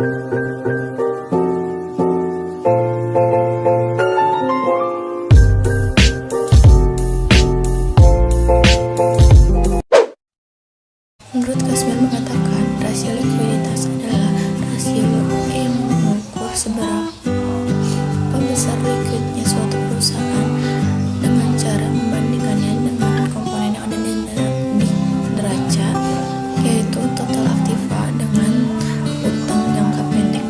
Menurut Kasman mengatakan, rasio likuiditas adalah rasio yang mengukur seberapa besar likuidnya suatu perusahaan dengan cara membandingkannya dengan komponen yang ada di neraca, yaitu total aktiva dengan utang jangka pendek.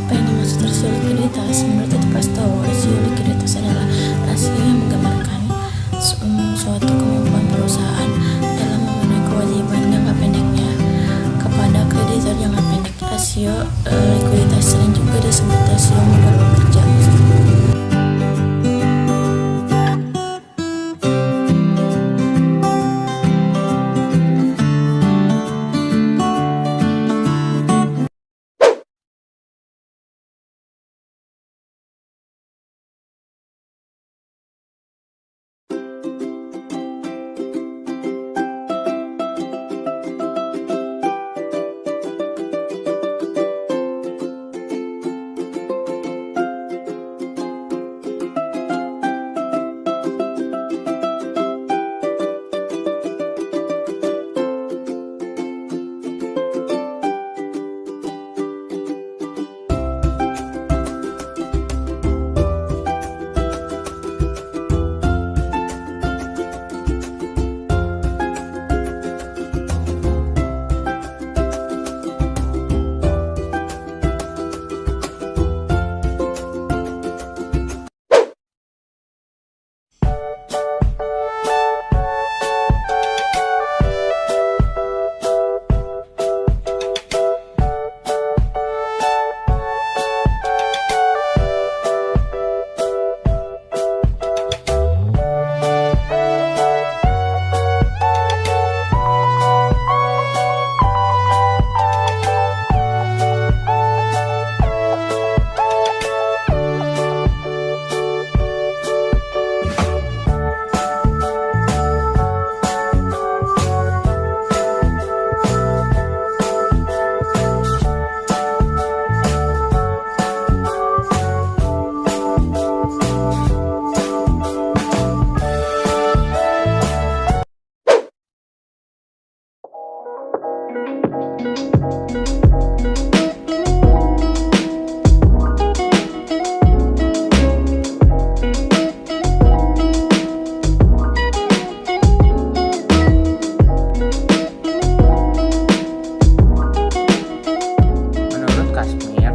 Apa yang dimaksud rasio likuiditas? Menurut Prastowo, rasio likuiditas adalah rasio yang menggambarkan suatu kemampuan perusahaan dalam memenuhi kewajiban jangka pendeknya kepada kreditor jangka pendek. Rasio likuiditas sering juga disebut rasio modal pekerja.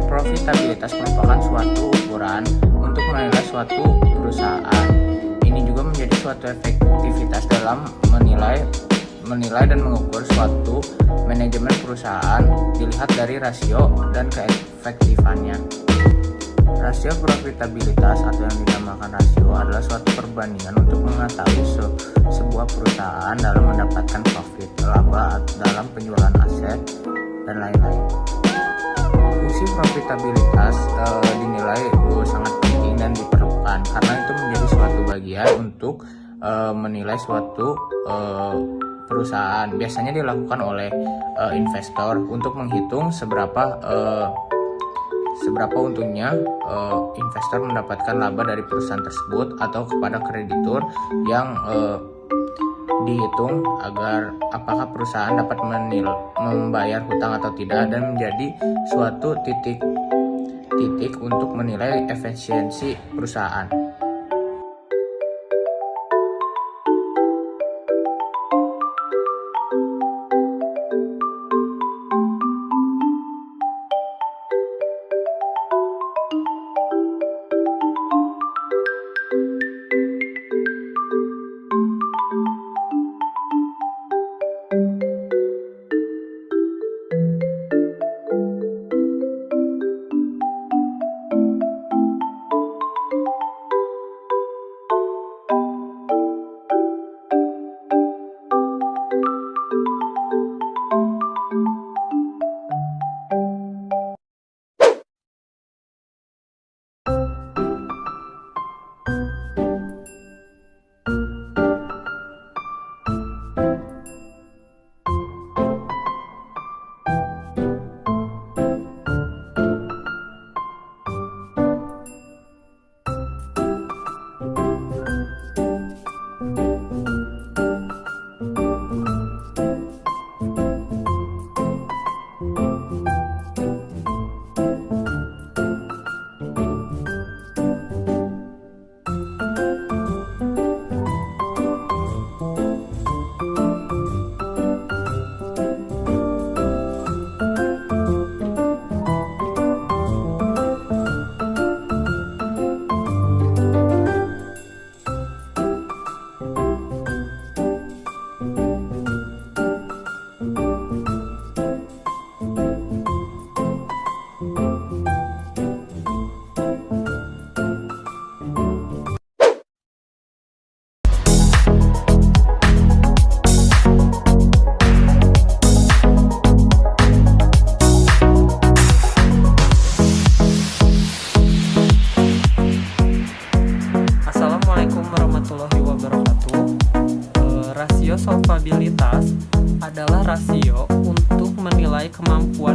Profitabilitas merupakan suatu ukuran untuk menilai suatu perusahaan. Ini juga menjadi suatu efektivitas dalam menilai dan mengukur suatu manajemen perusahaan dilihat dari rasio dan keefektifannya. Rasio profitabilitas atau yang dinamakan rasio adalah suatu perbandingan untuk mengetahui sebuah perusahaan dalam mendapatkan profit, laba dalam penjualan aset, dan lain-lain. Fungsi profitabilitas dinilai sangat penting dan diperlukan karena itu menjadi suatu bagian untuk menilai suatu perusahaan. Biasanya dilakukan oleh investor untuk menghitung seberapa untungnya investor mendapatkan laba dari perusahaan tersebut, atau kepada kreditur yang dihitung agar apakah perusahaan dapat membayar hutang atau tidak, dan menjadi suatu titik untuk menilai efisiensi perusahaan.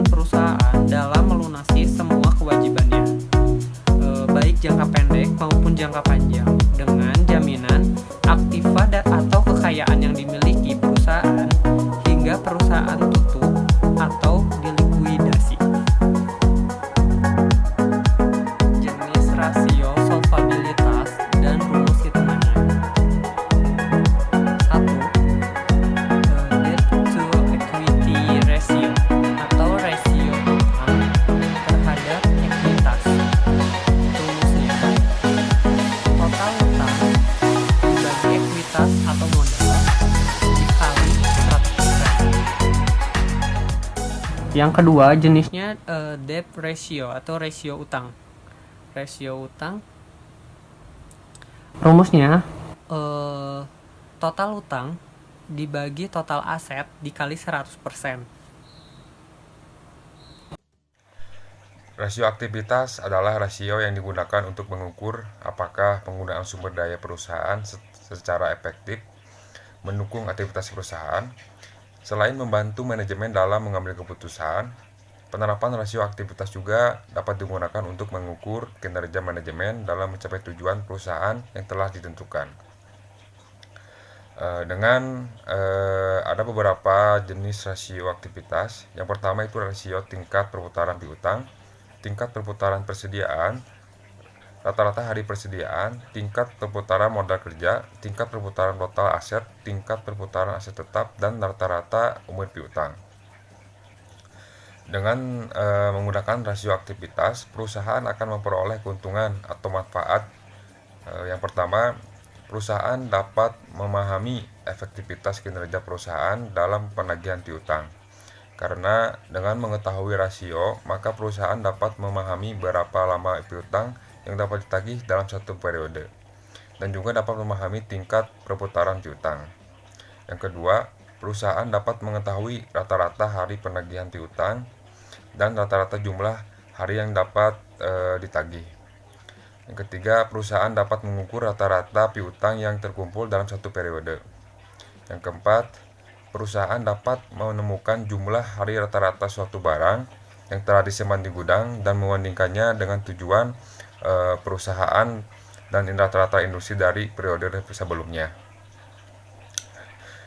perusahaan dalam melunasi semua kewajibannya, baik jangka pendek maupun jangka panjang, dengan jaminan aktiva atau kekayaan yang dimiliki perusahaan hingga perusahaan tutup atau dilikuidasi. Jenis rasio solvabilitas dan rumus hitungannya. 1. Debt to equity ratio atau rasio utang terhadap ekuitas. Rumusnya, total utang dibagi ekuitas atau modal dikali 100%. Yang kedua jenisnya debt ratio atau rasio utang. Rasio utang rumusnya total utang dibagi total aset dikali 100%. Rasio aktivitas adalah rasio yang digunakan untuk mengukur apakah penggunaan sumber daya perusahaan secara efektif mendukung aktivitas perusahaan. Selain membantu manajemen dalam mengambil keputusan, penerapan rasio aktivitas juga dapat digunakan untuk mengukur kinerja manajemen dalam mencapai tujuan perusahaan yang telah ditentukan. Ada beberapa jenis rasio aktivitas. Yang pertama itu rasio tingkat perputaran piutang, tingkat perputaran persediaan, rata-rata hari persediaan, tingkat perputaran modal kerja, tingkat perputaran total aset, tingkat perputaran aset tetap, dan rata-rata umur piutang. Dengan menggunakan rasio aktivitas, perusahaan akan memperoleh keuntungan atau manfaat. Yang pertama, perusahaan dapat memahami efektivitas kinerja perusahaan dalam penagihan piutang. Karena dengan mengetahui rasio, maka perusahaan dapat memahami berapa lama piutang yang dapat ditagih dalam satu periode, dan juga dapat memahami tingkat perputaran piutang. Yang kedua, perusahaan dapat mengetahui rata-rata hari penagihan piutang dan rata-rata jumlah hari yang dapat ditagih. Yang ketiga, perusahaan dapat mengukur rata-rata piutang yang terkumpul dalam satu periode. Yang keempat, perusahaan dapat menemukan jumlah hari rata-rata suatu barang yang telah disimpan di gudang dan membandingkannya dengan tujuan perusahaan dan rata-rata industri dari periode sebelumnya.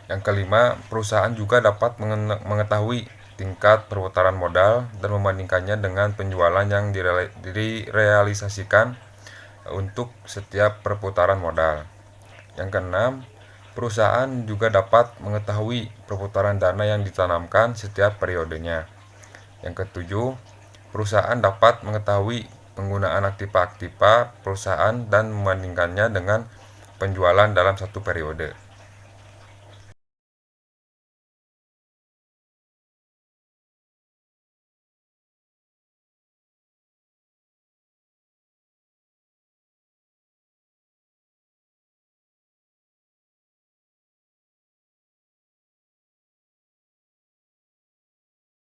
Yang kelima, perusahaan juga dapat mengetahui tingkat perputaran modal dan membandingkannya dengan penjualan yang direalisasikan untuk setiap perputaran modal. Yang keenam, perusahaan juga dapat mengetahui perputaran dana yang ditanamkan setiap periodenya. Yang ketujuh, perusahaan dapat mengetahui penggunaan aktiva-aktiva perusahaan dan membandingkannya dengan penjualan dalam satu periode.